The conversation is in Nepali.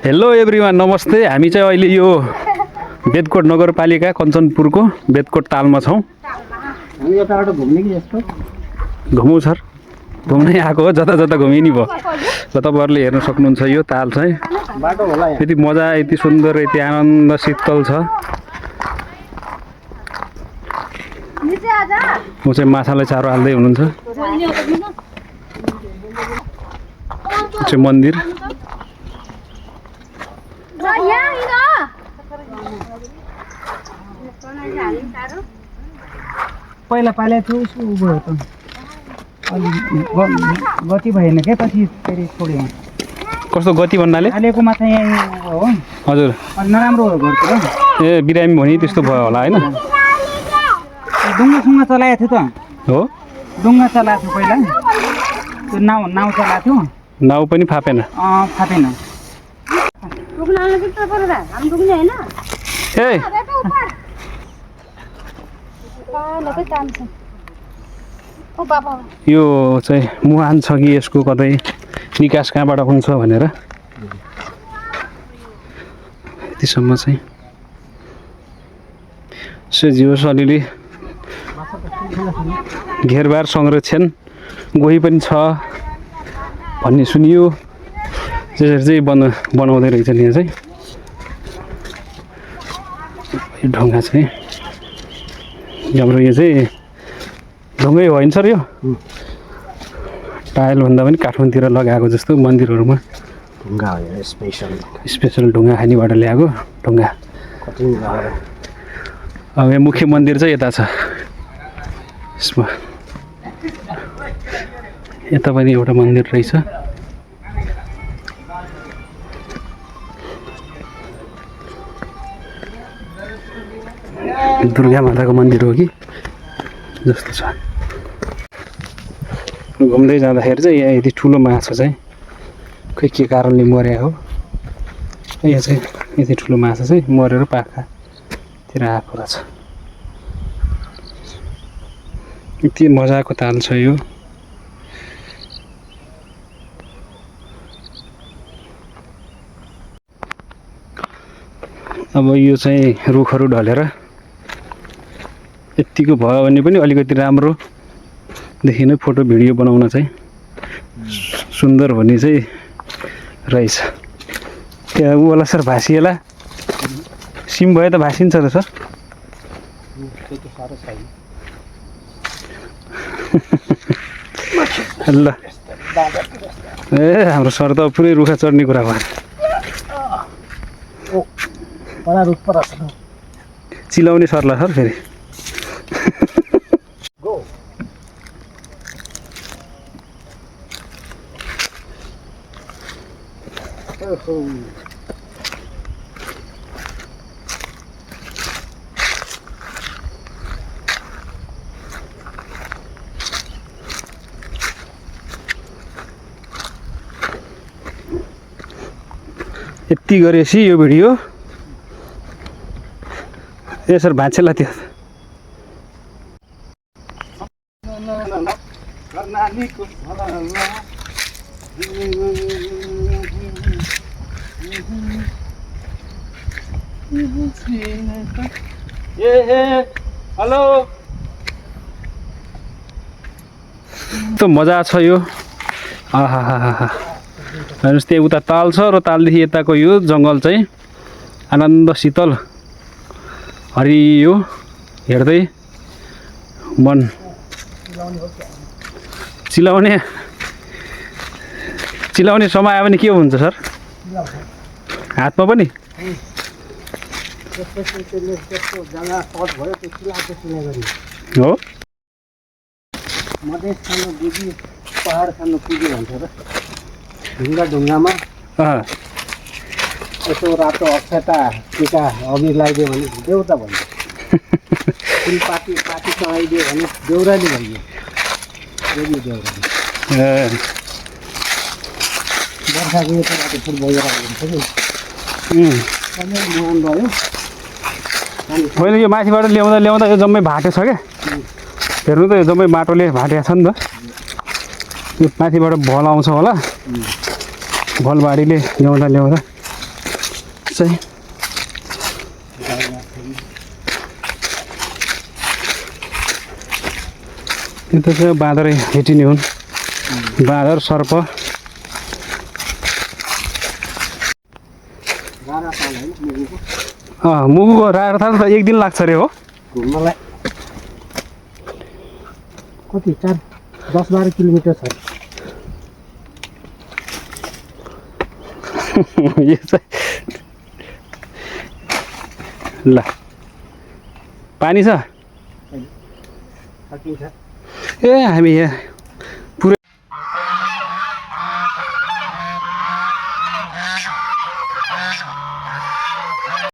हेलो एभ्रिवान, नमस्ते। हामी चाहिँ अहिले यो बेदकोट नगरपालिका कञ्चनपुरको बेदकोट तालमा छौँ। हामी यताबाट घुम्ने कि यस्तो घुमौँ सर, घुम्नै आएको हो, जता जता घुमे नि भयो। र तपाईँहरूले हेर्न सक्नुहुन्छ यो ताल चाहिँ बाटो होला यहाँ। यति मजा, यति सुन्दर, यति आनन्द शीतल छ। ऊ चाहिँ माछालाई चारो हाल्दै हुनुहुन्छ। यो चाहिँ मन्दिर। पहिला पाले थियो उसको उयो त अलि गति भएन क्या, पछि फेरि छोड्यो। कस्तो गति भन्नाले? अहिलेको मात्र यहाँ हो। हजुर, अलि नराम्रो गर्थ्यो र। ए बिरामी भने त्यस्तो भयो होला होइन? डुङ्गासुङ्गा चलाएको थियो त। हो, डुङ्गा चलाएको थियो पहिला, त्यो नाउ चलाएको थियो। नाउ पनि फापेन? फापेन। ए यो चाहिँ मुहान छ कि यसको कतै निकास कहाँबाट हुन्छ भनेर यतिसम्म चाहिँ सजिलोस् अलिअलि घेरबार संरक्षण गोही पनि छ भन्ने सुनियो। त्यसरी चाहिँ बनाउँदै रहेछन् यहाँ चाहिँ। यो ढुङ्गा चाहिँ हाम्रो यो चाहिँ ढुङ्गै होइन सर? यो टाइलभन्दा पनि काठमाडौँतिर लगाएको जस्तो मन्दिरहरूमा ढुङ्गा हो, स्पेसल ढुङ्गा खानीबाट ल्याएको ढुङ्गा। अब यहाँ मुख्य मन्दिर चाहिँ यता छ। यसमा यता पनि एउटा मन्दिर रहेछ। दुर्गा माताको मन्दिर हो कि जस्तो छ। घुम्दै जाँदाखेरि चाहिँ यहाँ यति ठुलो माछा चाहिँ खै के कारणले मर्या हो। यहाँ चाहिँ यति ठुलो माछा चाहिँ मरेर पाखातिर आएको रहेछ। यति मजाको ताल छ यो। अब यो चाहिँ रुखहरू ढलेर यतिको भयो भने पनि अलिकति राम्रो देखिने फोटो भिडियो बनाउन चाहिँ सुन्दर भन्ने चाहिँ रहेछ। त्यहाँ ऊ होला सर, भाँसिएला सिम भयो त भाँसिन्छ त सर? ल ए हाम्रो सर त पुरै रुखा चढ्ने कुरा भयो। चिलाउने सर्ला सर फेरि। यति गरेपछि यो भिडियो ए सर भाँचेला त्यो हेलो त मजा छ यो। हेर्नुहोस् त्यहाँ उता ताल छ र तालदेखि यताको यो जङ्गल चाहिँ आनन्द शीतल हरियो हेर्दै मन चिलाउने समय आयो भने के हुन्छ सर? हातमा पनि हो। मधेस खानु बुझी पहाड खानु पुग्यो भन्छ र। ढुङ्गामा यसो रातो अक्षता टिका अघि लगाइदियो भने देउता भन्छ। फुल पाती चढाइदियो भने देउराली भइयो। देउराली बर्खाको यो रातो फुल बगेर हुन्छ नि। मुहान भयो। होइन यो माथिबाट ल्याउँदा यो जम्मै भाटे छ क्या। हेर्नु त यो जम्मै माटोले भाटेको छ नि त। यो माथिबाट भल आउँछ होला, भलबाडीले ल्याउँदा चाहिँ यता चाहिँ बाँदरै भेटिने हुन् बाँदर सर्प मुगुको राजस्थान त एक दिन लाग्छ अरे हो घुम्नलाई कति 10-12 किलोमिटर छ यो चाहिँ ल पानी छ सकिन्छ ए हामी यहाँ